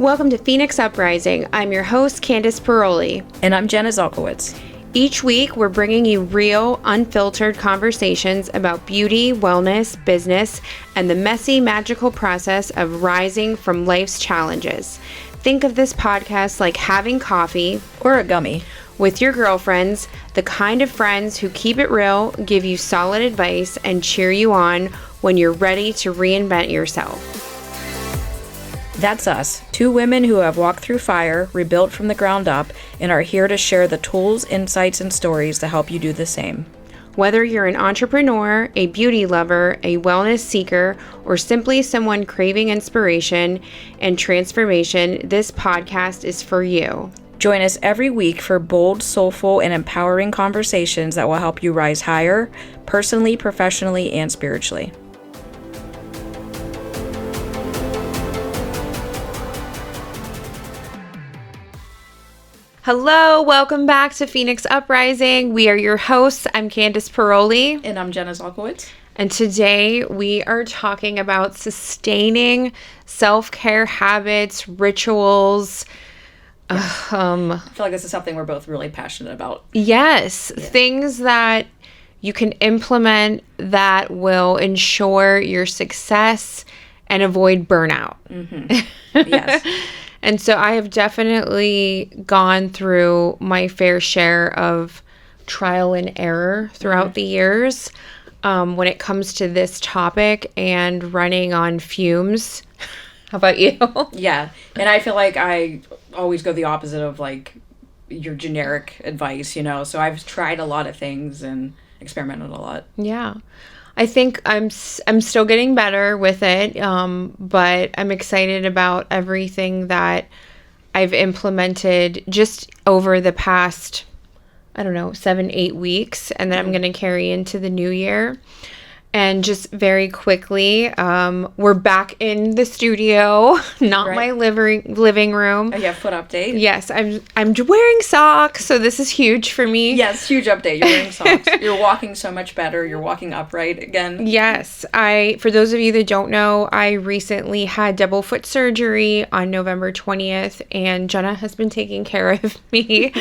Welcome to Phoenix Uprising. I'm your host, Candice Paroli. And I'm Jena and Each week, we're bringing you real, unfiltered conversations about beauty, wellness, business, and the messy, magical process of rising from life's challenges. Think of this podcast like having coffee or a gummy with your girlfriends, the kind of friends who keep it real, give you solid advice, and cheer you on when you're ready to reinvent yourself. That's us, two women who have walked through fire, rebuilt from the ground up, and are here to share the tools, insights, and stories to help you do the same. Whether you're an entrepreneur, a beauty lover, a wellness seeker, or simply someone craving inspiration and transformation, this podcast is for you. Join us every week for bold, soulful, and empowering conversations that will help you rise higher, personally, professionally, and spiritually. Hello, welcome back to Phoenix Uprising. We are your hosts. I'm Candice Paroli. And I'm Jena and And today we are talking about sustaining self-care habits, rituals. I feel like this is something we're both really passionate about. Yes, things that you can implement that will ensure your success and avoid burnout. Mm-hmm. Yes. And so I have definitely gone through my fair share of trial and error throughout the years when it comes to this topic and running on fumes. How about you? Yeah. And I feel like I always go the opposite of like your generic advice, you know. So I've tried a lot of things and experimented a lot. Yeah. I think I'm still getting better with it, but I'm excited about everything that I've implemented just over the past, 7-8 weeks, and that I'm going to carry into the new year. And just very quickly, we're back in the studio, not my living room. Oh yeah, foot update. Yes, I'm wearing socks, so this is huge for me. Yes, huge update. You're wearing socks. You're walking so much better. You're walking upright again. Yes, for those of you that don't know, I recently had double foot surgery on November 20th, and Jena has been taking care of me.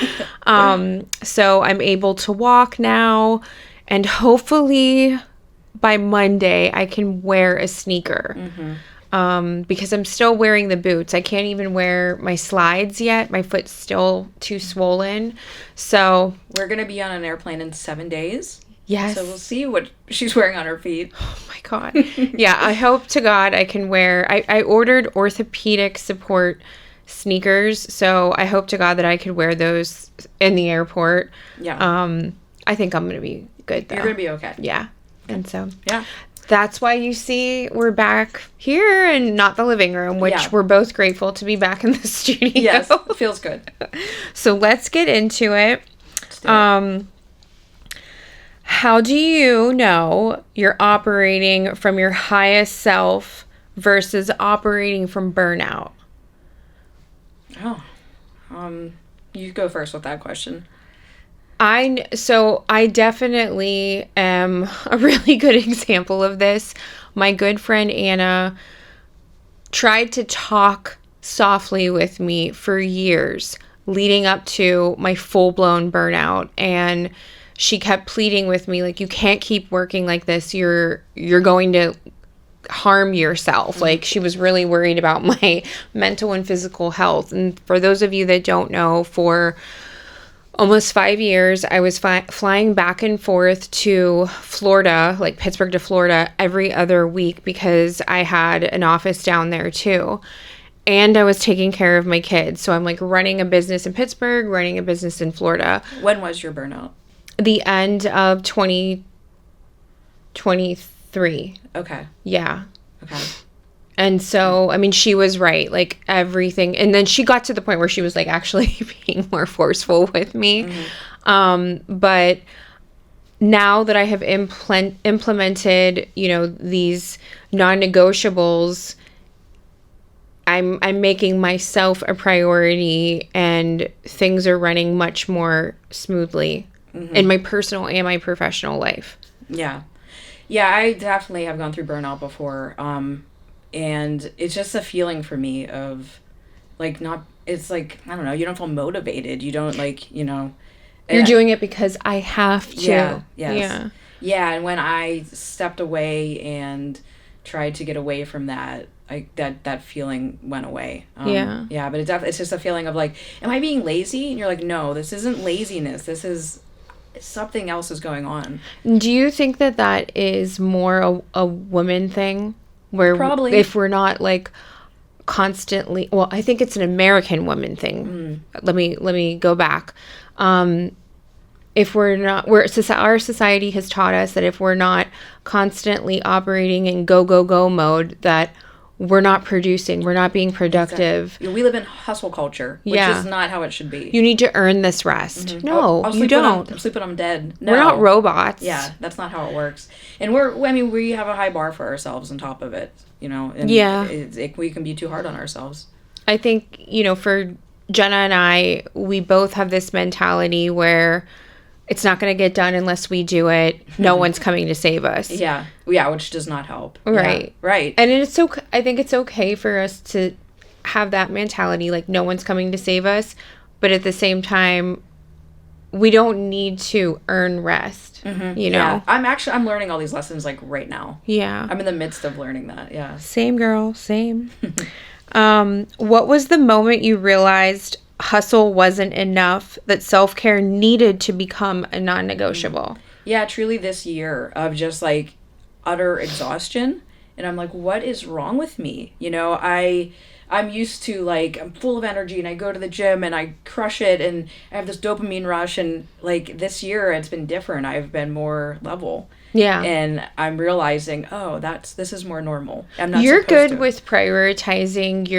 So I'm able to walk now, and hopefully by Monday, I can wear a sneaker because I'm still wearing the boots. I can't even wear my slides yet. My foot's still too swollen. So we're going to be on an airplane in 7 days. Yes. So we'll see what she's wearing on her feet. Oh my God. Yeah, I hope to God I can wear... I ordered orthopedic support sneakers, so I hope to God that I could wear those in the airport. Yeah. I think I'm going to be good, though. You're going to be okay. Yeah. And so, yeah, that's why you see we're back here and not the living room, which we're both grateful to be back in the studio. Yes, feels good. So let's get into it. How do you know you're operating from your highest self versus operating from burnout? Oh, you go first with that question. I definitely am a really good example of this. My good friend Anna tried to talk softly with me for years leading up to my full-blown burnout, and she kept pleading with me like, you can't keep working like this. You're going to harm yourself. Like, she was really worried about my mental and physical health. And for those of you that don't know, for almost 5 years, I was flying back and forth to Florida, like Pittsburgh to Florida, every other week because I had an office down there too. And I was taking care of my kids. So I'm like running a business in Pittsburgh, running a business in Florida. When was your burnout? The end of 2023. Okay. Yeah. Okay. And so, I mean, she was right, like everything. And then she got to the point where she was like actually being more forceful with me. But now that I have implemented, these non-negotiables, I'm making myself a priority, and things are running much more smoothly in my personal and my professional life. Yeah. Yeah, I definitely have gone through burnout before. And it's just a feeling for me of like not, it's like, I don't know, you don't feel motivated. You don't like, You're doing it because I have to. Yeah. Yes. Yeah. Yeah. And when I stepped away and tried to get away from that, that feeling went away. Yeah. Yeah. But it's just a feeling of like, am I being lazy? And you're like, no, this isn't laziness. This is something else is going on. Do you think that is more a woman thing? Where Probably. If we're not like constantly, well, I think it's an American woman thing. Let me go back. If we're not, our society has taught us that if we're not constantly operating in go mode, that we're not producing, we're not being productive. Exactly. We live in hustle culture, which is not how it should be. You need to earn this rest. No, you don't. I'm sleeping, I'm dead. No. We're not robots. Yeah, that's not how it works. And we have a high bar for ourselves on top of it, and we can be too hard on ourselves. I think, for Jenna and I, we both have this mentality where it's not going to get done unless we do it. No one's coming to save us. Yeah, which does not help. Right. Yeah, right. And I think it's okay for us to have that mentality, like no one's coming to save us. But at the same time, we don't need to earn rest, Yeah. I'm learning all these lessons like right now. Yeah. I'm in the midst of learning that, yeah. Same girl, same. What was the moment you realized hustle wasn't enough, that self-care needed to become a non-negotiable? Yeah, truly this year of just like utter exhaustion. And I'm like, what is wrong with me? I'm used to like, I'm full of energy and I go to the gym and I crush it and I have this dopamine rush. And like this year it's been different. I've been more level. Yeah. And I'm realizing, this is more normal. I'm not You're supposed good to. with prioritizing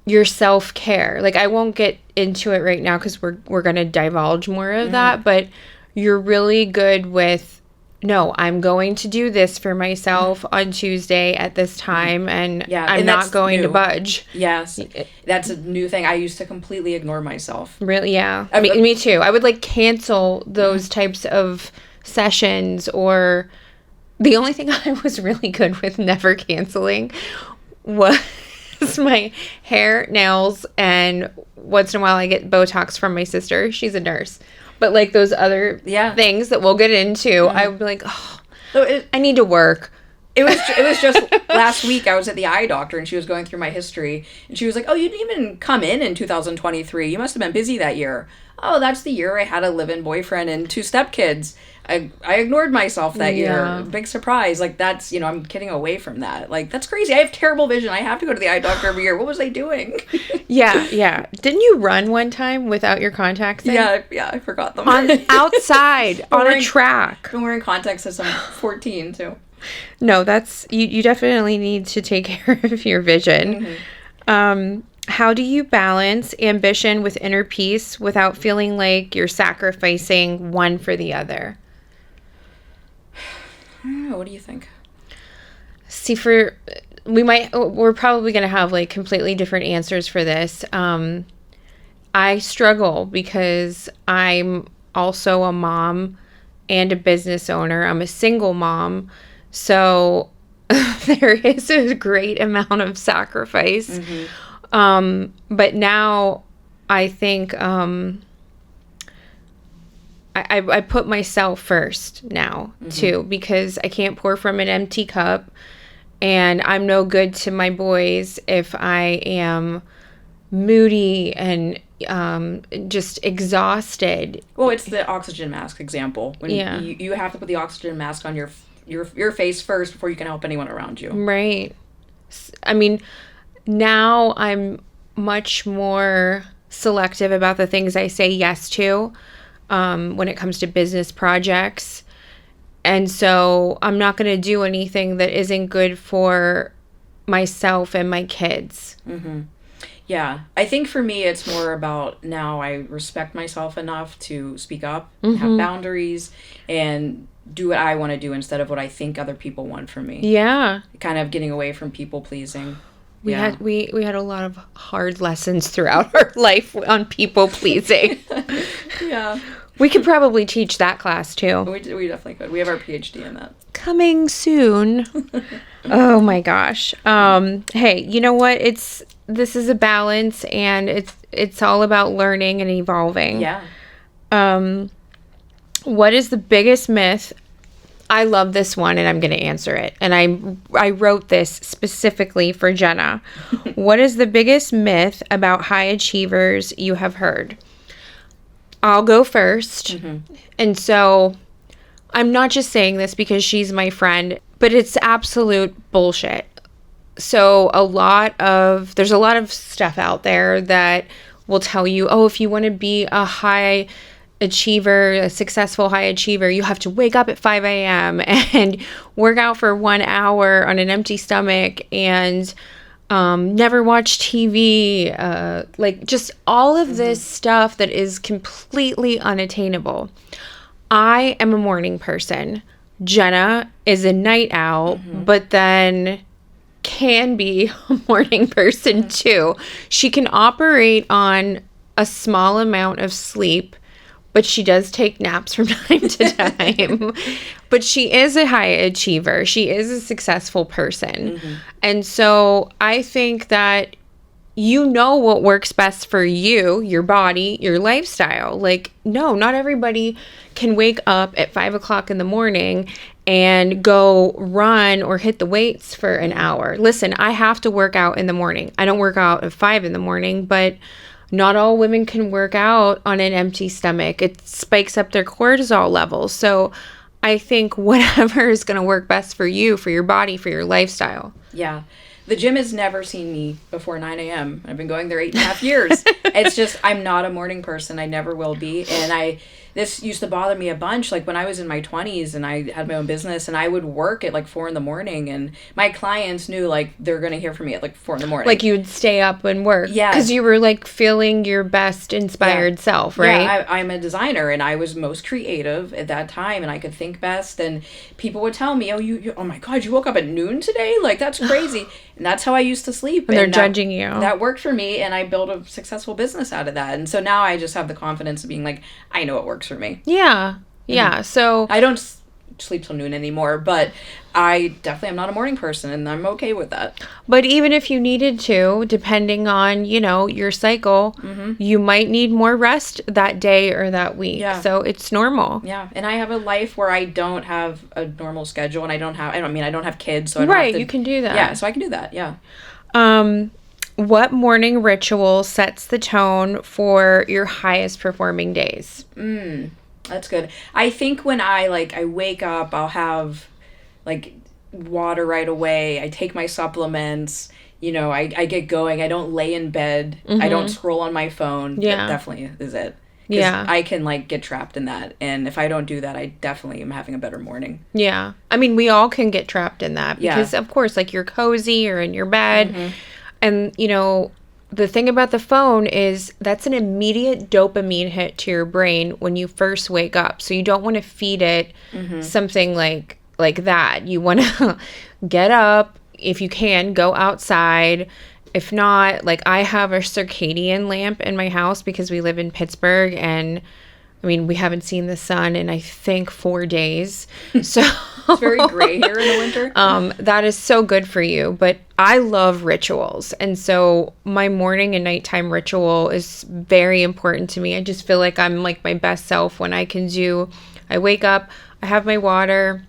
your self-care. Like I won't get into it right now because we're going to divulge more of that, but you're really good with, no, I'm going to do this for myself on Tuesday at this time and I'm not going to budge. Yes. That's a new thing. I used to completely ignore myself. Really? Yeah. Me too. I would like cancel those types of sessions, or the only thing I was really good with never canceling was my hair, nails, and once in a while I get Botox from my sister. She's a nurse. But like those other things that we'll get into, I would be like, I need to work. It was just last week I was at the eye doctor and she was going through my history and she was like, oh, you didn't even come in 2023. You must have been busy that year. Oh, that's the year I had a live-in boyfriend and 2 stepkids. I ignored myself that year. Big surprise. Like that's, I'm getting away from that. Like that's crazy. I have terrible vision. I have to go to the eye doctor every year. What was I doing? Yeah. Didn't you run one time without your contacts in? Yeah, I forgot them. Outside on a track. I've been wearing contacts since I'm 14 too. No, that's you definitely need to take care of your vision. How do you balance ambition with inner peace without feeling like you're sacrificing one for the other? I don't know. What do you think? See, we're probably going to have like completely different answers for this. I struggle because I'm also a mom and a business owner. I'm a single mom. So there is a great amount of sacrifice. But now I think I put myself first now too, because I can't pour from an empty cup, and I'm no good to my boys if I am moody and just exhausted. Well, it's the oxygen mask example. When you have to put the oxygen mask on your face first before you can help anyone around you. Right. I mean, now I'm much more selective about the things I say yes to when it comes to business projects. And so I'm not going to do anything that isn't good for myself and my kids. Yeah. I think for me, it's more about now I respect myself enough to speak up, have boundaries, and do what I want to do instead of what I think other people want from me. Yeah. Kind of getting away from people pleasing. We had a lot of hard lessons throughout our life on people pleasing. Yeah. We could probably teach that class too. We definitely could. We have our PhD in that. Coming soon. Oh my gosh. Hey, you know what? This is a balance, and it's all about learning and evolving. Yeah. What is the biggest myth? I love this one, and I'm going to answer it. And I wrote this specifically for Jena. What is the biggest myth about high achievers you have heard? I'll go first. And so I'm not just saying this because she's my friend, but it's absolute bullshit. So there's a lot of stuff out there that will tell you, oh, if you want to be a high achiever, a successful high achiever, you have to wake up at 5 a.m. and work out for 1 hour on an empty stomach and never watch TV, like just all of this stuff that is completely unattainable. I am a morning person. Jena is a night owl, but then can be a morning person too. She can operate on a small amount of sleep, but she does take naps from time to time. But she is a high achiever. She is a successful person. And so I think that you know what works best for you, your body, your lifestyle. Like, no, not everybody can wake up at 5 o'clock in the morning and go run or hit the weights for an hour. Listen, I have to work out in the morning. I don't work out at 5 in the morning, but not all women can work out on an empty stomach. It spikes up their cortisol levels. So I think whatever is going to work best for you, for your body, for your lifestyle. Yeah. The gym has never seen me before 9 a.m. I've been going there 8.5 years. It's just, I'm not a morning person. I never will be. And this used to bother me a bunch. Like when I was in my 20s and I had my own business and I would work at like 4 a.m. and my clients knew like they're going to hear from me at like 4 a.m. Like you would stay up and work. Yeah. Because you were like feeling your best inspired self, right? Yeah, I'm a designer and I was most creative at that time and I could think best. And people would tell me, oh my God, you woke up at noon today? Like that's crazy. And that's how I used to sleep. And they're judging you. That worked for me and I built a successful business out of that. And so now I just have the confidence of being like, I know what works for me. Yeah. Yeah. So I don't sleep till noon anymore, but I definitely am not a morning person and I'm okay with that. But even if you needed to, depending on, your cycle, you might need more rest that day or that week. Yeah. So it's normal. Yeah. And I have a life where I don't have a normal schedule and I don't have kids, so I don't have to, you can do that. Yeah, so I can do that. Yeah. What morning ritual sets the tone for your highest performing days? That's good. I think when I wake up, I'll have like water right away. I take my supplements. I get going. I don't lay in bed. I don't scroll on my phone. Yeah. That definitely is it. Yeah. I can get trapped in that. And if I don't do that, I definitely am having a better morning. Yeah. I mean, we all can get trapped in that because of course, you're cozy or in your bed. And, the thing about the phone is that's an immediate dopamine hit to your brain when you first wake up. So you don't want to feed it something like that. You want to get up. If you can, go outside. If not, I have a circadian lamp in my house because we live in Pittsburgh and we haven't seen the sun in, I think, 4 days. So it's very gray here in the winter. That is so good for you. But I love rituals. And so my morning and nighttime ritual is very important to me. I just feel like I'm my best self when I wake up, I have my water,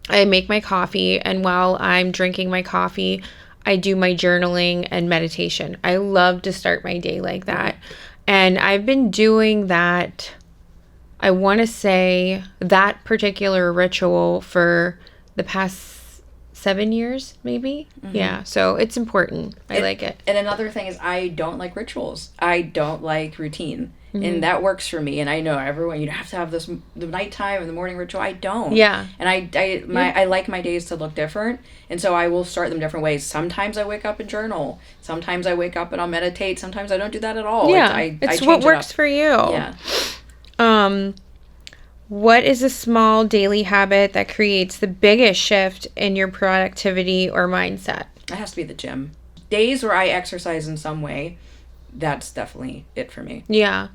I make my coffee. And while I'm drinking my coffee, I do my journaling and meditation. I love to start my day like that. And I've been doing that, I want to say, that particular ritual for the past 7 years, maybe. Yeah, so it's important. I like it. And another thing is I don't like rituals. I don't like routine. And that works for me. And I know everyone, you have to have the nighttime and the morning ritual. I don't. Yeah. And I like my days to look different. And so I will start them different ways. Sometimes I wake up and journal. Sometimes I wake up and I'll meditate. Sometimes I don't do that at all. Yeah. It's what works for you. Yeah. What is a small daily habit that creates the biggest shift in your productivity or mindset? It has to be the gym. Days where I exercise in some way, that's definitely it for me. Yeah.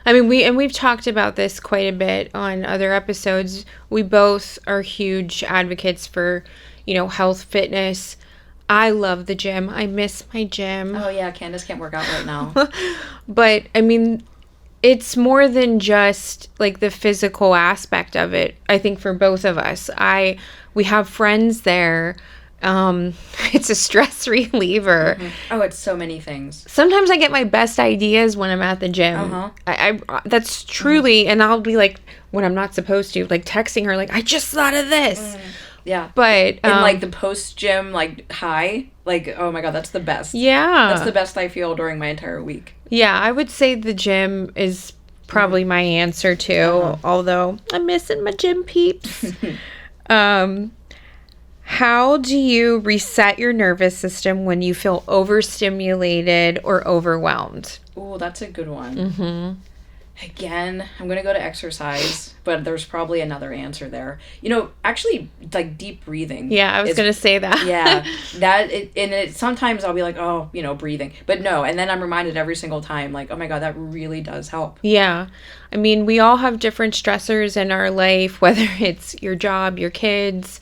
I mean, we've talked about this quite a bit on other episodes. We both are huge advocates for, health, fitness. I love the gym. I miss my gym. Oh yeah, Candice can't work out right now. But I mean, it's more than just like the physical aspect of it. I think for both of us, we have friends there. It's a stress reliever. Mm-hmm. Oh, it's so many things. Sometimes I get my best ideas when I'm at the gym. Uh-huh. I that's truly, and I'll be like, when I'm not supposed to, like texting her, like, I just thought of this. Yeah. But and like the post gym like high, like, oh my God, that's the best. Yeah. That's the best I feel during my entire week. Yeah, I would say the gym is probably my answer too, although I'm missing my gym peeps. How do you reset your nervous system when you feel overstimulated or overwhelmed? Oh, that's a good one. Mm-hmm. Again, I'm going to go to exercise, but there's probably another answer there. Actually, like deep breathing. Yeah, I was going to say that. Yeah, sometimes I'll be like, oh, breathing. But no, and then I'm reminded every single time, like, oh my God, that really does help. Yeah. I mean, we all have different stressors in our life, whether it's your job, your kids,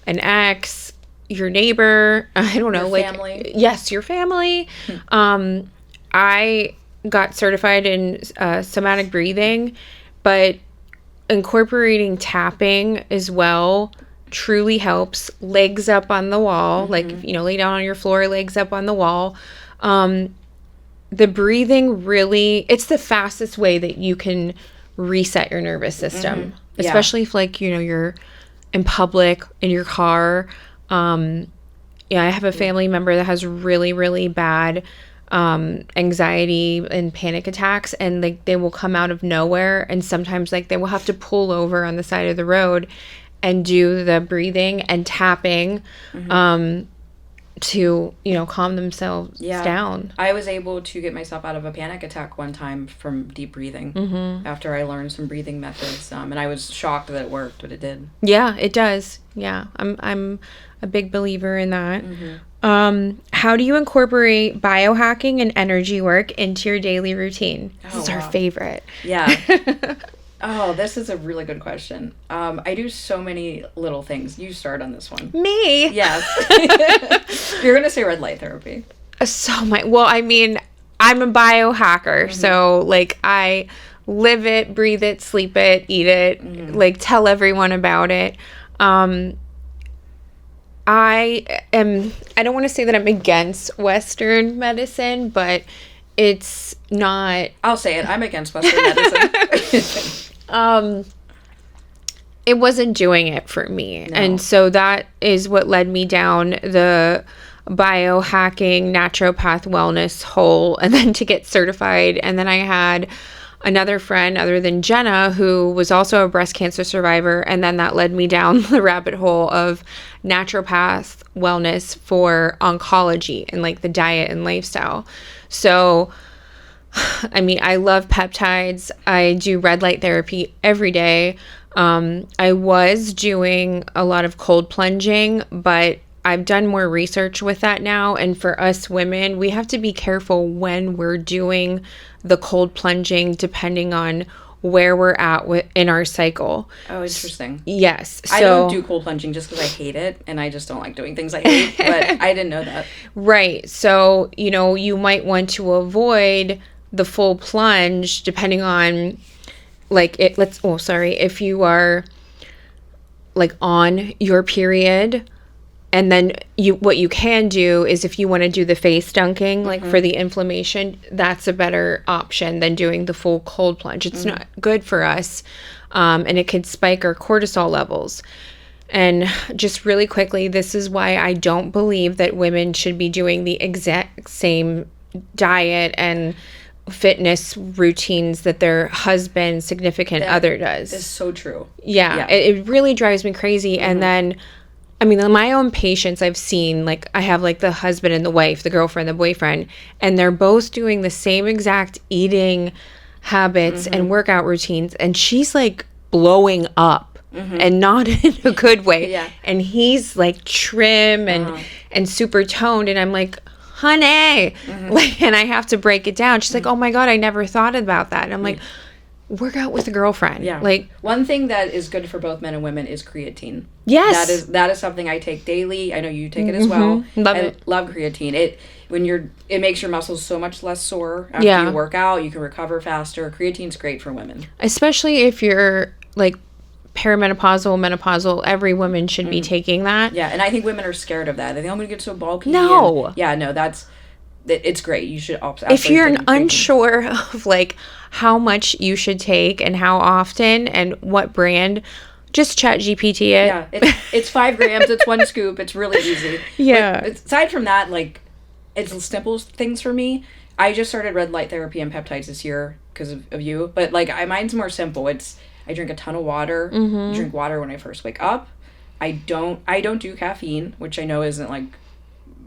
an ex, your neighbor, I don't know. Your family. Yes, your family. I got certified in somatic breathing, but incorporating tapping as well truly helps. Legs up on the wall, like, lay down on your floor, legs up on the wall. The breathing really, it's the fastest way that you can reset your nervous system, especially if you're in public, in your car. I have a family member that has really, really bad anxiety and panic attacks, and they will come out of nowhere, and sometimes they will have to pull over on the side of the road and do the breathing and tapping to calm themselves down. I was able to get myself out of a panic attack one time from deep breathing after I learned some breathing methods, and I was shocked that it worked, but it did. Yeah, it does. Yeah, I'm a big believer in that. How do you incorporate biohacking and energy work into your daily routine? This is our favorite. Yeah. Oh, this is a really good question. I do so many little things. You start on this one. Me? Yes. You're going to say red light therapy. Well, I mean, I'm a biohacker. So, I live it, breathe it, sleep it, eat it, tell everyone about it. I don't want to say that I'm against Western medicine, but it's not. I'll say it. I'm against Western medicine. It wasn't doing it for me. No. And so that is what led me down the biohacking naturopath wellness hole, and then to get certified. And then I had another friend other than Jena who was also a breast cancer survivor, and then that led me down the rabbit hole of naturopath wellness for oncology and the diet and lifestyle. So I mean, I love peptides. I do red light therapy every day. I was doing a lot of cold plunging, but I've done more research with that now. And for us women, we have to be careful when we're doing the cold plunging, depending on where we're at in our cycle. Oh, interesting. Yes. I don't do cold plunging just because I hate it, and I just don't like doing things I hate, but I didn't know that. Right. So, you might want to avoid the full plunge depending on if you are on your period, and then what you can do is, if you want to do the face dunking for the inflammation, that's a better option than doing the full cold plunge. It's not good for us, and it could spike our cortisol levels. And just really quickly, this is why I don't believe that women should be doing the exact same diet and fitness routines that their husband, significant other does. Is so true. Yeah. It really drives me crazy. And then, I mean, my own patients I've seen, I have the husband and the wife, the girlfriend, the boyfriend, and they're both doing the same exact eating habits and workout routines, and she's blowing up and not in a good way. Yeah. And he's trim and super toned, and I'm like, honey, like, and I have to break it down. She's like, oh my God, I never thought about that. And I'm like, work out with a girlfriend. Yeah. Like, one thing that is good for both men and women is creatine. yes. That is something I take daily. I know you take it as well. Love it. Love creatine. It makes your muscles so much less sore after you work out. You can recover faster. Creatine's great for women. Especially if you're like perimenopausal, menopausal, every woman should be taking that. Yeah, and I think women are scared of that. They think I'm going to get so bulky. No. It's great. You should absolutely. If you're unsure of like how much you should take and how often and what brand, just chat GPT it. Yeah, it's 5 grams. It's 1 scoop. It's really easy. Yeah. But aside from that, like, it's simple things for me. I just started red light therapy and peptides this year because of you. But like, mine's more simple. I drink a ton of water. Drink water when I first wake up. I don't do caffeine, which I know isn't like,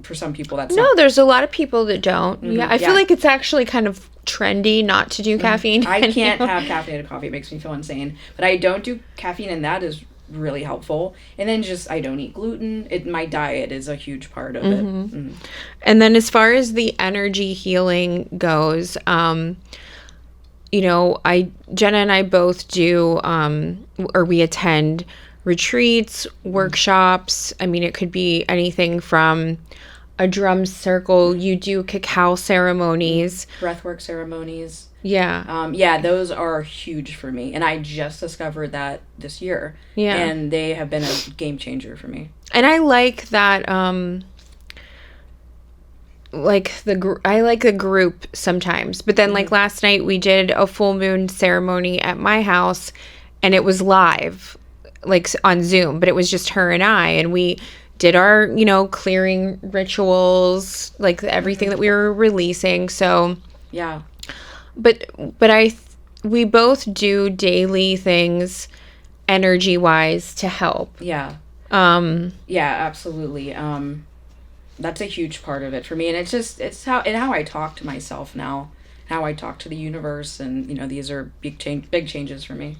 for some people that's there's a lot of people that don't. I feel like it's actually kind of trendy not to do caffeine. I can't have caffeinated coffee. It makes me feel insane. But I don't do caffeine, and that is really helpful. And then just, I don't eat gluten. My diet is a huge part of it. And then as far as the energy healing goes, you know, Jenna and I both do, or we attend retreats, workshops. I mean, it could be anything from a drum circle. You do cacao ceremonies. Breathwork ceremonies. Yeah. Those are huge for me. And I just discovered that this year. Yeah. And they have been a game changer for me. And I like that, I like the group sometimes. But then, like, last night we did a full moon ceremony at my house, and it was live, like, on Zoom. But it was just her and I, and we did our, you know, clearing rituals, like, everything that we were releasing. So, yeah. But we both do daily things energy-wise to help. Yeah. Absolutely. That's a huge part of it for me, and it's how I talk to myself now, how I talk to the universe, and, you know, these are big changes for me.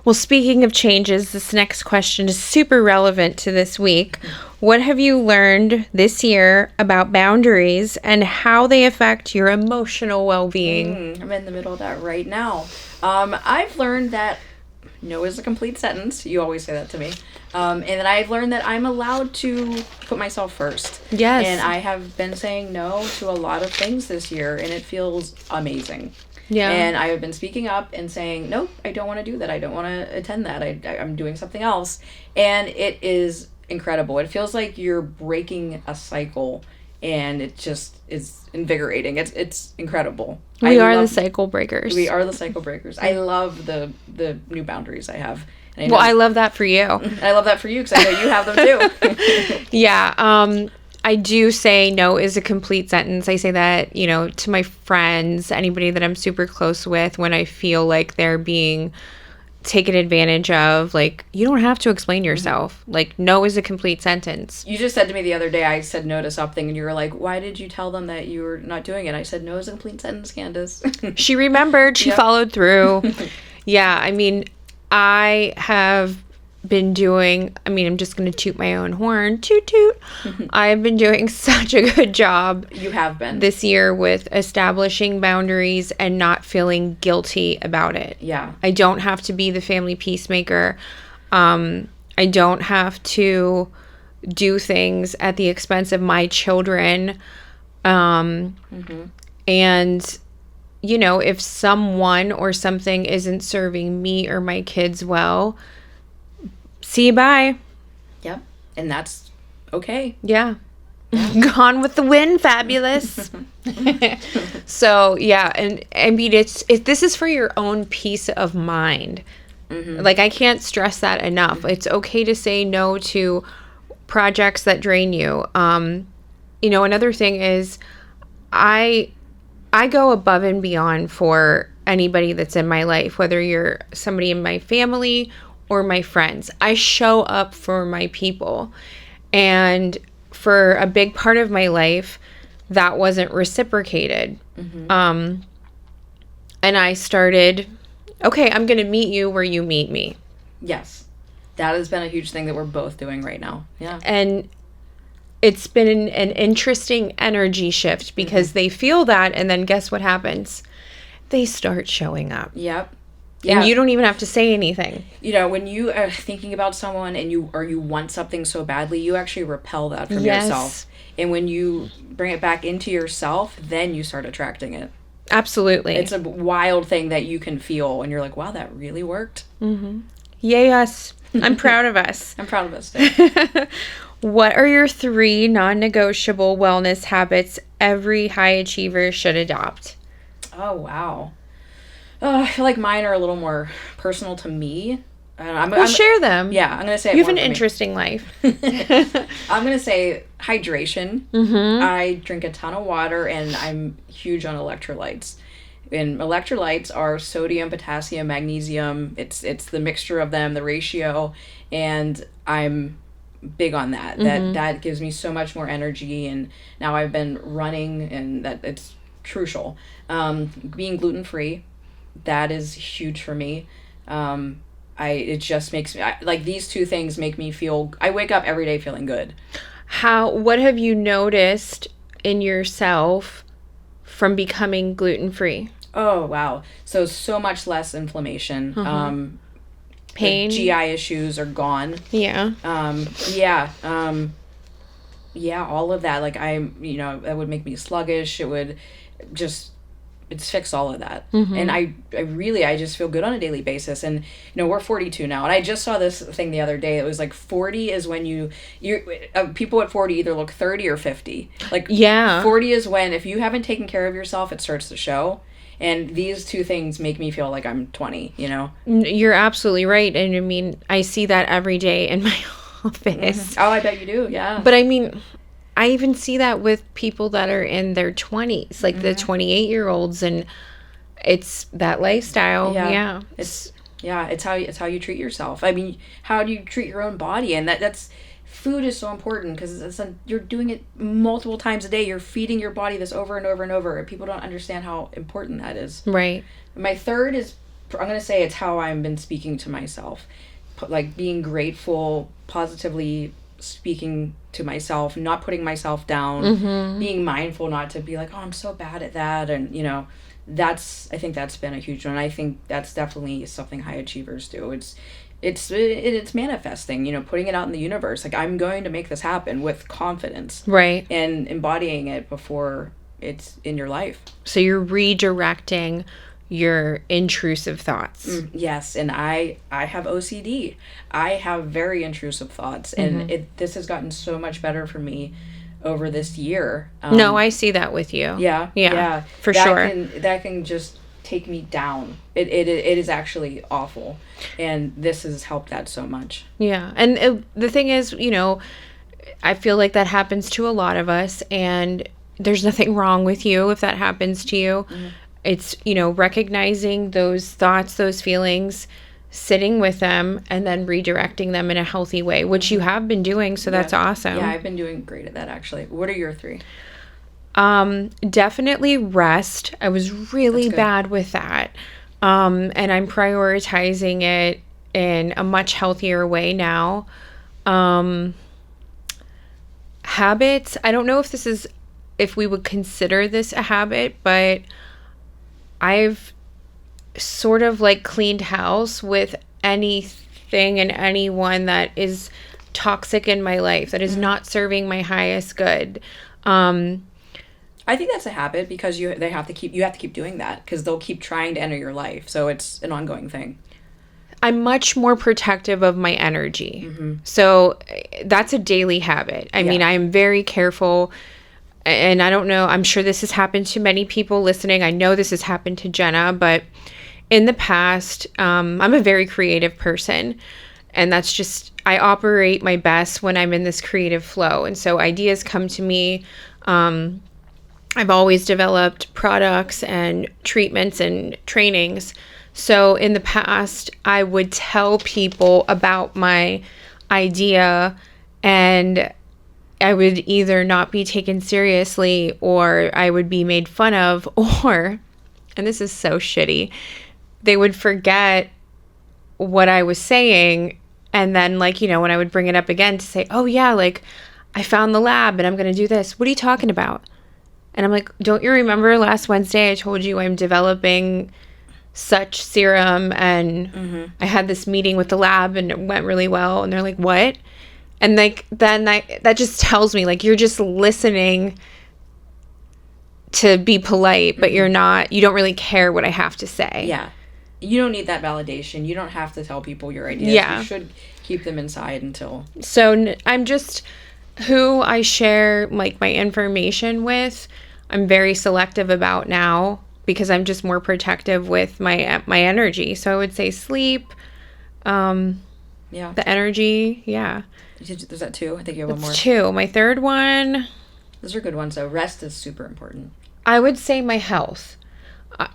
Well, speaking of changes, this next question is super relevant to this week. What have you learned this year about boundaries and how they affect your emotional well-being? I'm in the middle of that right now. I've learned that no is a complete sentence. You always say that to me. And then I've learned that I'm allowed to put myself first. Yes. And I have been saying no to a lot of things this year, and it feels amazing. Yeah. And I have been speaking up and saying, nope, I don't want to do that. I don't want to attend that. I'm doing something else. And it is incredible. It feels like you're breaking a cycle, and it just is invigorating. It's incredible. We are the cycle breakers. We are the cycle breakers. I love the new boundaries I have. And I love that for you. I love that for you because I know you have them too. Yeah. I do say no is a complete sentence. I say that, you know, to my friends, anybody that I'm super close with, when I feel like they're being taken advantage of. Like, you don't have to explain yourself. Like, no is a complete sentence. You just said to me the other day, I said no to something, and you were like, why did you tell them that you were not doing it? I said, no is a complete sentence, Candice. She remembered. She followed through. Yeah, I mean, I have been doing, I'm just going to toot my own horn. Toot, toot. I've been doing such a good job. You have been. This year with establishing boundaries and not feeling guilty about it. Yeah. I don't have to be the family peacemaker. I don't have to do things at the expense of my children. And, you know, if someone or something isn't serving me or my kids well, see you, bye. Yep. And that's okay. Yeah. Gone with the wind, fabulous. So, yeah. And I mean, this is for your own peace of mind. Like, I can't stress that enough. It's okay to say no to projects that drain you. You know, another thing is I go above and beyond for anybody that's in my life, whether you're somebody in my family or my friends. I show up for my people. And for a big part of my life, that wasn't reciprocated. And I started, okay, I'm going to meet you where you meet me. Yes. That has been a huge thing that we're both doing right now. Yeah. And it's been an interesting energy shift because they feel that, and then guess what happens? They start showing up. Yep. And you don't even have to say anything. You know, when you are thinking about someone and you want something so badly, you actually repel that from yourself. And when you bring it back into yourself, then you start attracting it. Absolutely. It's a wild thing that you can feel when you're like, wow, that really worked. Mm-hmm. Yay us. I'm proud of us. I'm proud of us too. What are your 3 non-negotiable wellness habits every high achiever should adopt? Oh, wow. I feel like mine are a little more personal to me. I'm share them. Yeah, I'm going to say you have an interesting life. I'm going to say hydration. Mm-hmm. I drink a ton of water, and I'm huge on electrolytes. And electrolytes are sodium, potassium, magnesium. It's the mixture of them, the ratio, and I'm big on that. That gives me so much more energy, and now I've been running, and that it's crucial. Being gluten-free, that is huge for me. It just makes me like these 2 things make me feel. I wake up every day feeling good. What have you noticed in yourself from becoming gluten-free? Oh, wow. So much less inflammation. Pain. GI issues are gone. Yeah. Yeah, all of that. Like that would make me sluggish. It would it's fixed all of that. And I just feel good on a daily basis. And we're 42 now, and I just saw this thing the other day. It was like 40 is when you people at 40 either look 30 or 50. Like 40 is when if you haven't taken care of yourself, it starts to show. And these 2 things make me feel like I'm 20, You're absolutely right. And I mean, I see that every day in my office. Oh, I bet you do. Yeah. But I mean, I even see that with people that are in their 20s, like the 28-year-olds, and it's that lifestyle. Yeah. It's how you treat yourself. I mean, how do you treat your own body? And that's food is so important because you're doing it multiple times a day. You're feeding your body this over and over and over. People don't understand how important that is. Right. My third is, I'm going to say it's how I've been speaking to myself. Like being grateful, positively speaking to myself, not putting myself down, being mindful not to be like, oh, I'm so bad at that. And, I think that's been a huge one. I think that's definitely something high achievers do. It's manifesting, putting it out in the universe. Like, I'm going to make this happen with confidence. Right. And embodying it before it's in your life. So you're redirecting your intrusive thoughts. Yes, and I have OCD. I have very intrusive thoughts, and this has gotten so much better for me over this year. No, I see that with you. Yeah, for sure. That can just take me down. It is actually awful, and this has helped that so much. Yeah, and the thing is, I feel like that happens to a lot of us, and there's nothing wrong with you if that happens to you. It's, recognizing those thoughts, those feelings, sitting with them, and then redirecting them in a healthy way, which you have been doing. So that's awesome. Yeah, I've been doing great at that, actually. What are your 3? Definitely rest. I was really bad with that. And I'm prioritizing it in a much healthier way now. Habits. I don't know if we would consider this a habit, but I've sort of like cleaned house with anything and anyone that is toxic in my life, that is not serving my highest good. I think that's a habit because you have to keep doing that because they'll keep trying to enter your life. So it's an ongoing thing. I'm much more protective of my energy. So that's a daily habit. I mean, I am very careful. And I don't know, I'm sure this has happened to many people listening. I know this has happened to Jenna, but in the past, I'm a very creative person. And that's just, I operate my best when I'm in this creative flow. And so ideas come to me. I've always developed products and treatments and trainings. So in the past, I would tell people about my idea, and I would either not be taken seriously, or I would be made fun of, or, and this is so shitty, they would forget what I was saying. And then, when I would bring it up again to say, oh yeah, I found the lab and I'm going to do this. What are you talking about? And I'm like, don't you remember last Wednesday I told you I'm developing such serum and I had this meeting with the lab and it went really well. And they're like, what? And like, then that just tells me like, you're just listening to be polite, but you don't really care what I have to say. Yeah. You don't need that validation. You don't have to tell people your ideas. Yeah. You should keep them inside until. So I'm just who I share like my information with. I'm very selective about now because I'm just more protective with my energy. So I would say sleep, the energy. Yeah. There's that 2? I think you have one more. 2. My third one. Those are good ones though. Rest is super important. I would say my health.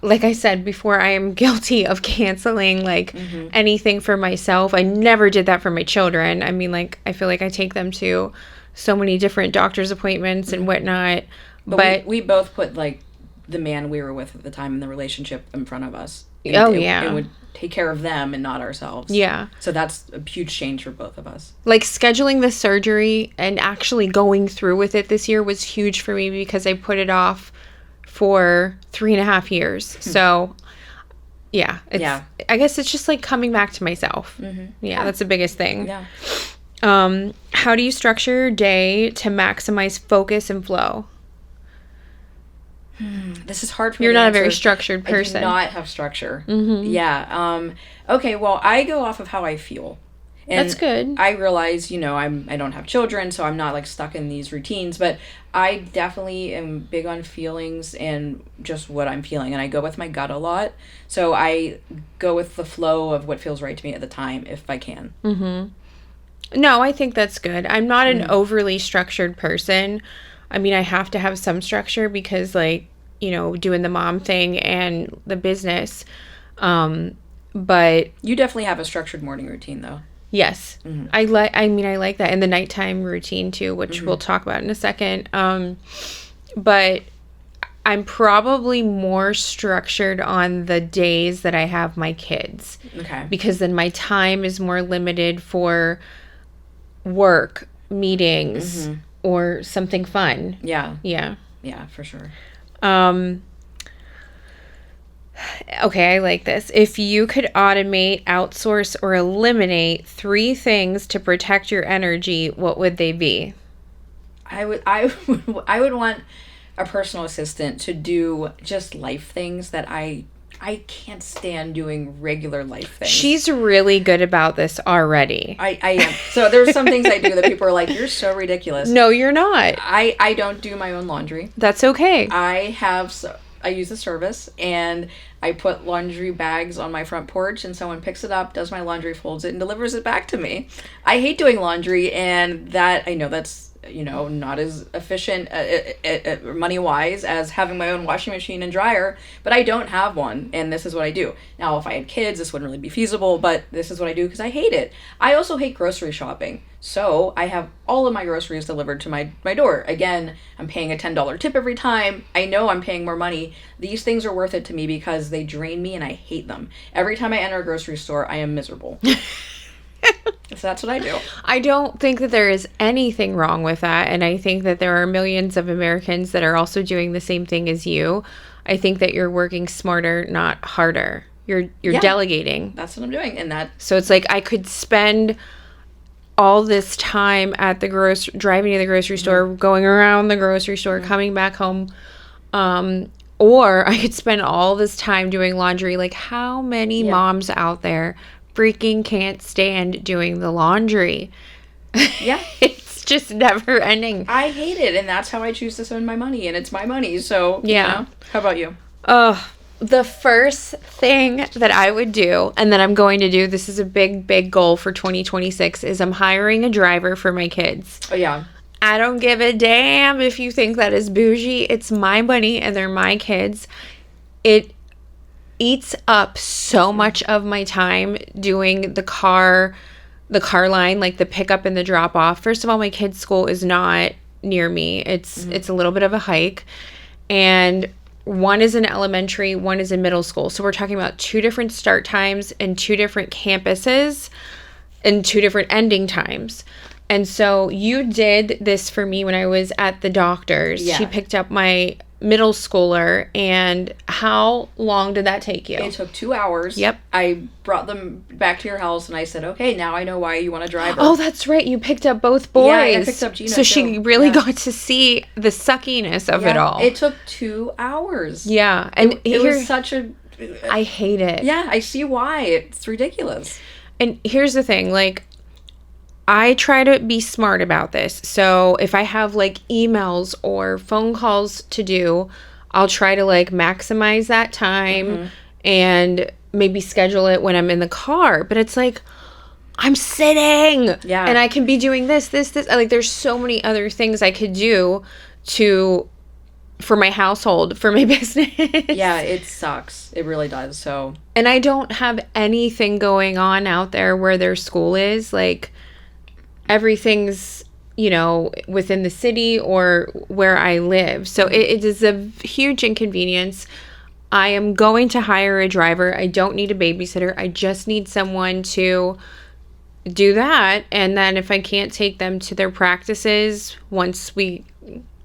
Like I said before, I am guilty of canceling like anything for myself. I never did that for my children. I mean, like, I feel like I take them to so many different doctor's appointments and whatnot. But we both put like the man we were with at the time in the relationship in front of us. And yeah. It would take care of them and not ourselves. Yeah. So that's a huge change for both of us. Like scheduling the surgery and actually going through with it this year was huge for me because I put it off for 3.5 years. So yeah, I guess it's just like coming back to myself. Yeah, that's the biggest thing. Yeah. How do you structure your day to maximize focus and flow? This is hard for me. You're to not answer. a very structured person. I do not have structure. Yeah. Okay. Well, I go off of how I feel. And that's good. I realize, I don't have children, so I'm not like stuck in these routines, but I definitely am big on feelings and just what I'm feeling. And I go with my gut a lot. So I go with the flow of what feels right to me at the time, if I can. No, I think that's good. I'm not an overly structured person. I mean, I have to have some structure because like, doing the mom thing and the business. But you definitely have a structured morning routine though. Yes. I like that. And the nighttime routine too, which we'll talk about in a second. But I'm probably more structured on the days that I have my kids. Okay. Because then my time is more limited for work, meetings, or something fun. Yeah. Yeah. Yeah, for sure. Okay, I like this. If you could automate, outsource, or eliminate 3 things to protect your energy, what would they be? I would want a personal assistant to do just life things that I can't stand doing regular life things. She's really good about this already. I am. So there's some things I do that people are like, you're so ridiculous. No, you're not. I don't do my own laundry. That's okay. I use a service and I put laundry bags on my front porch and someone picks it up, does my laundry, folds it, and delivers it back to me. I hate doing laundry, and that I know that's not as efficient money-wise as having my own washing machine and dryer, but I don't have one, and this is what I do. Now, if I had kids, this wouldn't really be feasible, but this is what I do because I hate it. I also hate grocery shopping, so I have all of my groceries delivered to my door. Again, I'm paying a $10 tip every time. I know I'm paying more money. These things are worth it to me because they drain me, and I hate them. Every time I enter a grocery store, I am miserable. So that's what I do. I don't think that there is anything wrong with that. And I think that there are millions of Americans that are also doing the same thing as you. I think that you're working smarter, not harder. You're delegating. That's what I'm doing. And that. So it's like I could spend all this time at the driving to the grocery store, going around the grocery store, coming back home. Or I could spend all this time doing laundry. Like, how many moms out there freaking can't stand doing the laundry? Yeah. It's just never ending. I hate it, and that's how I choose to spend my money, and it's my money, so, yeah. How about you? The first thing that I would do, and that I'm going to do, this is a big, big goal for 2026, is I'm hiring a driver for my kids. Oh, yeah. I don't give a damn if you think that is bougie. It's my money, and they're my kids. It eats up so much of my time doing the car line, like the pickup and the drop off. First of all, my kids' school is not near me. It's a little bit of a hike, and one is in elementary, one is in middle school. So we're talking about 2 different start times and 2 different campuses and 2 different ending times. And so you did this for me when I was at the doctor's. Yeah. She picked up my middle schooler. And how long did that take you? It took 2 hours. Yep. I brought them back to your house, and I said, okay, now I know why you want to drive her. Oh, that's right. You picked up both boys. Yeah, I picked up Gina, so too. she really Yeah. got to see the suckiness of it all. It took 2 hours. Yeah. And It was such a... I hate it. Yeah, I see why. It's ridiculous. And here's the thing, like, I try to be smart about this. So if I have like emails or phone calls to do, I'll try to like maximize that time and maybe schedule it when I'm in the car. But it's like, I'm sitting. Yeah. And I can be doing this. Like, there's so many other things I could do for my household, for my business. Yeah, it sucks. It really does. So. And I don't have anything going on out there where their school is. Like, everything's, within the city or where I live. So it is a huge inconvenience. I am going to hire a driver. I don't need a babysitter. I just need someone to do that. And then if I can't take them to their practices once we,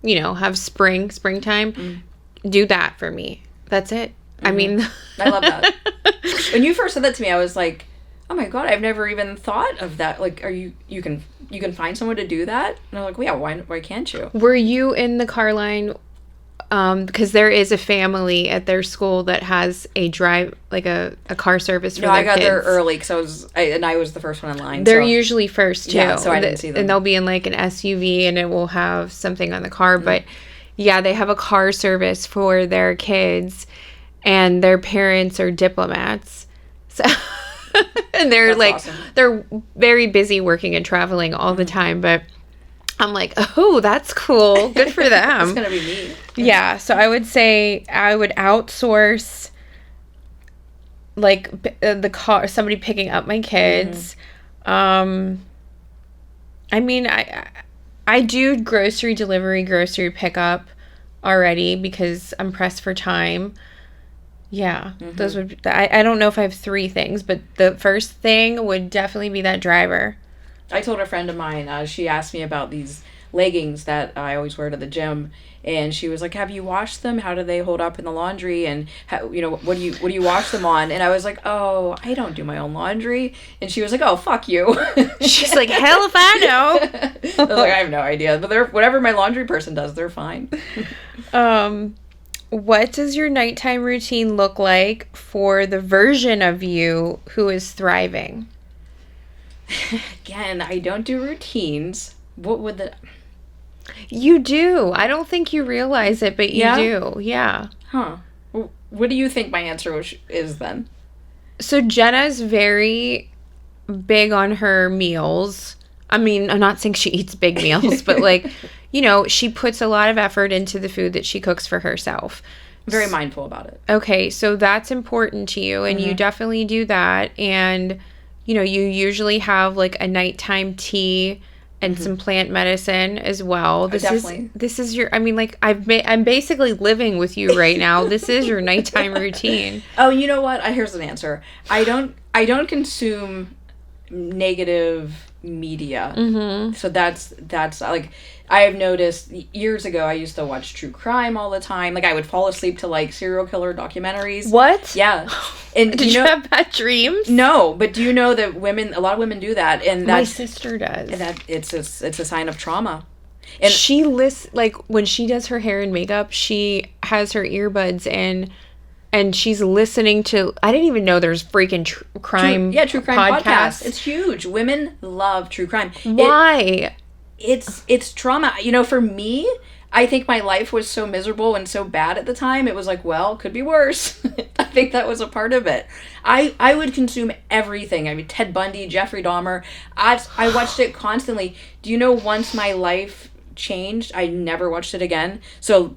have springtime, do that for me. That's it. I mean, I love that. When you first said that to me, I was like, oh my God, I've never even thought of that. Like, you can find someone to do that? And I'm like, well, yeah, why can't you? Were you in the car line? Because there is a family at their school that has a car service for their kids. I got there early because I was the first one in line. They're usually first too. Yeah, so I didn't see them. And they'll be in like an SUV and it will have something on the car. But yeah, they have a car service for their kids and their parents are diplomats. So... and they're awesome. They're very busy working and traveling all the time, but I'm like, oh, that's cool. Good for them. It's going to be me. Yeah. So I would say I would outsource like the car, somebody picking up my kids. I mean, I do grocery delivery, grocery pickup already because I'm pressed for time. Yeah, those would. I don't know if I have 3 things, but the first thing would definitely be that driver. I told a friend of mine. She asked me about these leggings that I always wear to the gym, and she was like, "Have you washed them? How do they hold up in the laundry? And how, what do you wash them on?" And I was like, "Oh, I don't do my own laundry." And she was like, "Oh, fuck you." She's like, "Hell if I know." I was like, "I have no idea, but whatever my laundry person does, they're fine." What does your nighttime routine look like for the version of you who is thriving? Again, I don't do routines. What would the... You do. I don't think you realize it, but you do. Yeah. Huh. What do you think my answer is then? So Jenna's very big on her meals. I mean, I'm not saying she eats big meals, but like... she puts a lot of effort into the food that she cooks for herself. Very mindful about it. Okay, so that's important to you, and you definitely do that. And, you usually have, like, a nighttime tea and some plant medicine as well. This is your, I mean, like, I'm basically living with you right now. This is your nighttime routine. Oh, you know what? Here's an answer. I don't consume negative media. So that's like, I have noticed years ago I used to watch true crime all the time. Like, I would fall asleep to like serial killer documentaries. What? Yeah. And did you have bad dreams? No, but do you know that a lot of women do that, and my sister does. And that it's a sign of trauma. And she like when she does her hair and makeup, she has her earbuds in. And she's listening to... I didn't even know there's freaking true crime podcasts. It's huge. Women love true crime. Why? It's trauma. For me, I think my life was so miserable and so bad at the time. It was like, well, could be worse. I think that was a part of it. I would consume everything. I mean, Ted Bundy, Jeffrey Dahmer. I watched it constantly. Do you know, once my life changed, I never watched it again. So...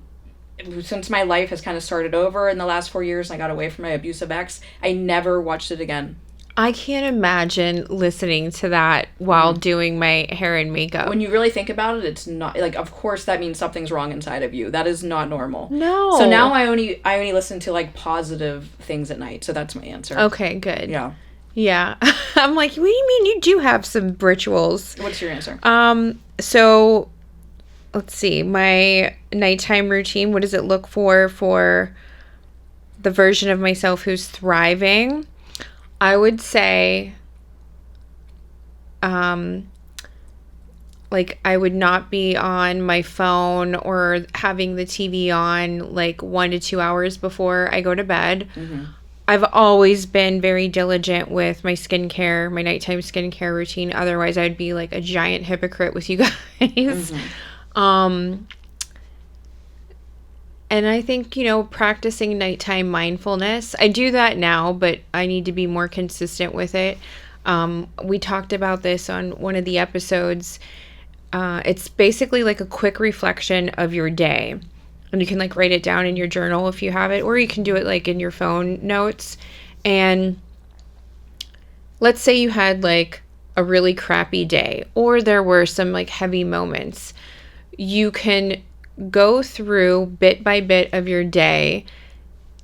since my life has kind of started over in the last 4 years and I got away from my abusive ex, I never watched it again. I can't imagine listening to that while doing my hair and makeup. When you really think about it, it's not, like, of course that means something's wrong inside of you. That is not normal. No. So now I only listen to, like, positive things at night. So that's my answer. Okay, good. Yeah. Yeah. I'm like, what do you mean you do have some rituals? What's your answer? So let's see. My nighttime routine, what does it look for the version of myself who's thriving? I would say like I would not be on my phone or having the TV on like 1 to 2 hours before I go to bed. I've always been very diligent with my skincare, my nighttime skincare routine. Otherwise, I'd be like a giant hypocrite with you guys. And I think, practicing nighttime mindfulness, I do that now, but I need to be more consistent with it. We talked about this on one of the episodes. It's basically like a quick reflection of your day. And you can like write it down in your journal if you have it, or you can do it like in your phone notes. And let's say you had like a really crappy day, or there were some like heavy moments. You can go through bit by bit of your day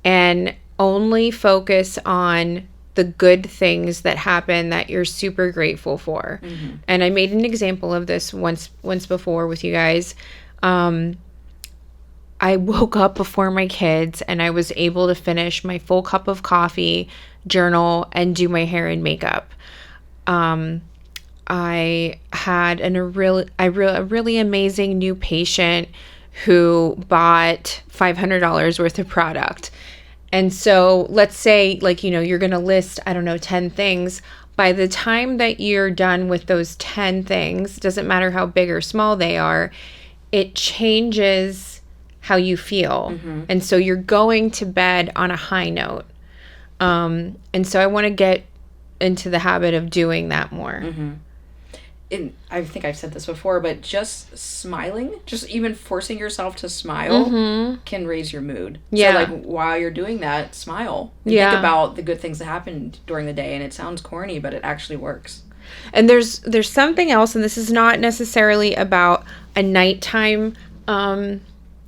and only focus on the good things that happen that you're super grateful for. And I made an example of this once before with you guys. I woke up before my kids and I was able to finish my full cup of coffee, journal, and do my hair and makeup. I had a really amazing new patient who bought $500 worth of product. And so let's say like, you're going to list, 10 things. By the time that you're done with those 10 things, doesn't matter how big or small they are, it changes how you feel. And so you're going to bed on a high note. And so I want to get into the habit of doing that more. And I think I've said this before, but just smiling, just even forcing yourself to smile can raise your mood. Yeah. So like while you're doing that, smile. And think about the good things that happened during the day. And it sounds corny, but it actually works. And there's something else, and this is not necessarily about a nighttime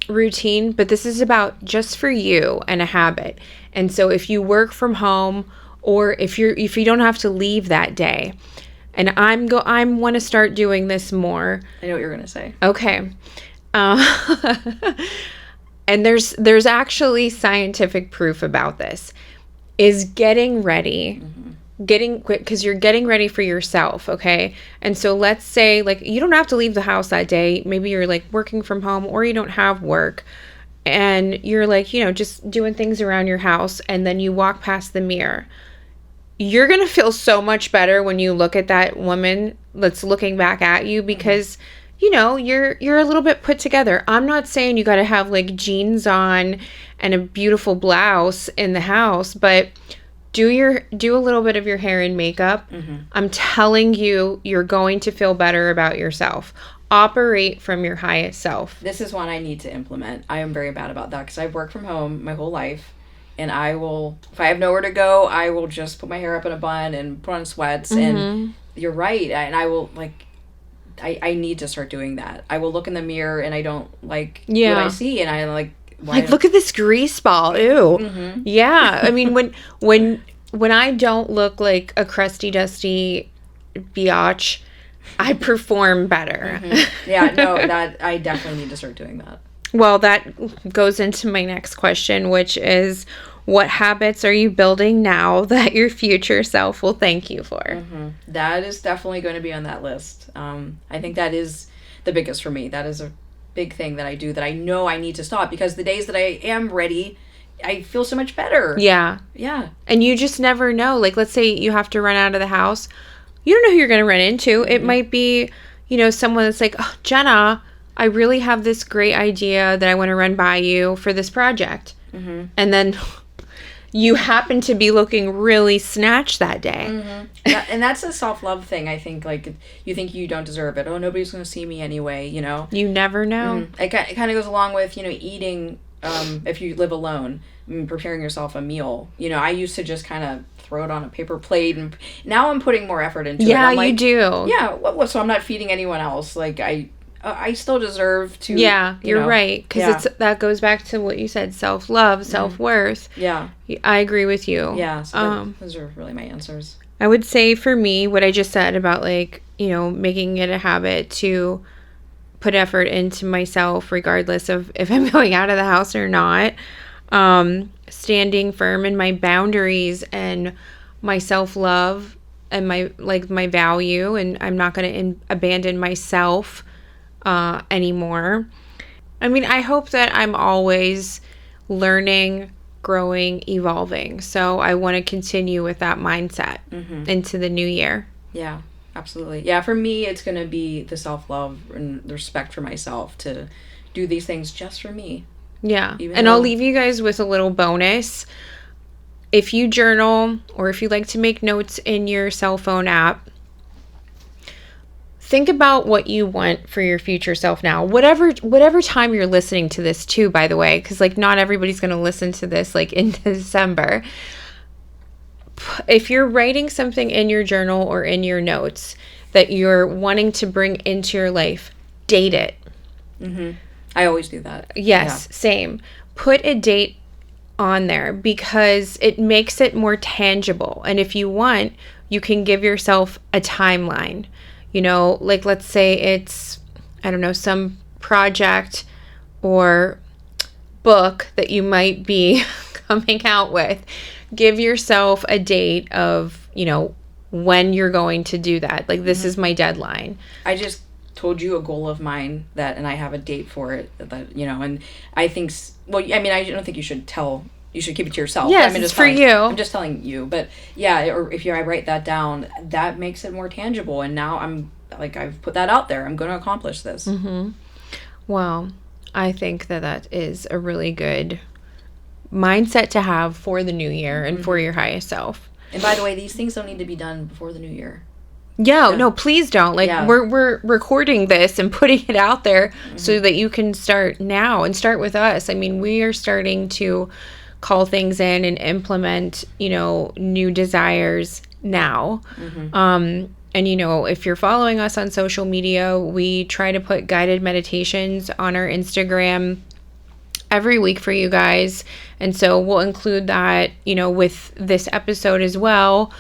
routine, but this is about just for you and a habit. And so if you work from home, or if you don't have to leave that day, and I want to start doing this more. I know what you're going to say. Okay. And there's actually scientific proof about this, is getting ready. Because you're getting ready for yourself, okay? And so let's say, like, you don't have to leave the house that day. Maybe you're, like, working from home, or you don't have work. And you're, like, just doing things around your house, and then you walk past the mirror. You're going to feel so much better when you look at that woman that's looking back at you, because, you're a little bit put together. I'm not saying you got to have, like, jeans on and a beautiful blouse in the house, but do a little bit of your hair and makeup. I'm telling you, you're going to feel better about yourself. Operate from your highest self. This is one I need to implement. I am very bad about that because I've worked from home my whole life, and I will, if I have nowhere to go, I will just put my hair up in a bun and put on sweats. And you're right, and I will I need to start doing that. I will look in the mirror and I don't like what I see, and I like. Look at this grease ball. Ew. Yeah. I mean, when I don't look like a crusty, dusty biatch, I perform better. Yeah, no, that I definitely need to start doing that. Well, that goes into my next question, which is, what habits are you building now that your future self will thank you for? That is definitely going to be on that list. I think that is the biggest for me. That is a big thing that I do that I know I need to stop, because the days that I am ready, I feel so much better. Yeah. And you just never know. Like, let's say you have to run out of the house. You don't know who you're going to run into. It might be, someone that's like, oh, Jenna, I really have this great idea that I want to run by you for this project. And then you happen to be looking really snatched that day. Yeah, and that's a self-love thing, I think. Like, you think you don't deserve it. Oh, nobody's going to see me anyway, You never know. It kind of goes along with, eating, if you live alone, preparing yourself a meal. I used to just kind of throw it on a paper plate, and now I'm putting more effort into it. Yeah, you do. Yeah, so I'm not feeding anyone else. Like, I still deserve to. Yeah, you're right. Because that goes back to what you said: self-love, self-worth. Yeah, I agree with you. Yeah, so those are really my answers. I would say for me, what I just said about like, you know, making it a habit to put effort into myself regardless of if I'm going out of the house or not. Standing firm in my boundaries and my self-love and my value, and I'm not going to abandon myself anymore. I mean, I hope that I'm always learning, growing, evolving. So I want to continue with that mindset into the new year. Yeah, absolutely. Yeah, for me, it's going to be the self-love and the respect for myself to do these things just for me. Yeah. And I'll leave you guys with a little bonus. If you journal or if you like to make notes in your cell phone app, think about what you want for your future self now. Whatever time you're listening to this too, by the way, because like not everybody's going to listen to this like in December. If you're writing something in your journal or in your notes that you're wanting to bring into your life, date it. I always do that. Yes, same. Put a date on there because it makes it more tangible. And if you want, you can give yourself a timeline. You know, like let's say it's, I don't know, some project or book that you might be coming out with. Give yourself a date of, you know, when you're going to do that. Like, this is my deadline. I just told you a goal of mine and I have a date for it that, you know, and I think, well, I mean, I don't think you should keep it to yourself. Yes, it's for you. I'm just telling you, but yeah, or if I write that down, that makes it more tangible. And now I've put that out there. I'm going to accomplish this. Well, I think that is a really good mindset to have for the new year and for your highest self. And by the way, these things don't need to be done before the new year. Yeah, no, please don't. Like, we're recording this and putting it out there so that you can start now and start with us. I mean, we are starting to call things in and implement, you know, new desires now. And, you know, if you're following us on social media, we try to put guided meditations on our Instagram every week for you guys. And so we'll include that, you know, with this episode as well.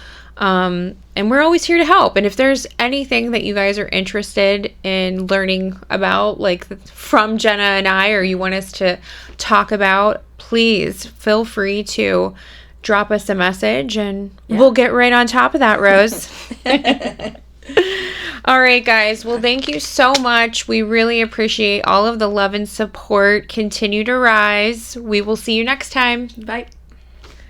And we're always here to help. And if there's anything that you guys are interested in learning about, like from Jena and I, or you want us to talk about, please feel free to drop us a message and we'll get right on top of that, Rose. All right, guys. Well, thank you so much. We really appreciate all of the love and support. Continue to rise. We will see you next time. Bye.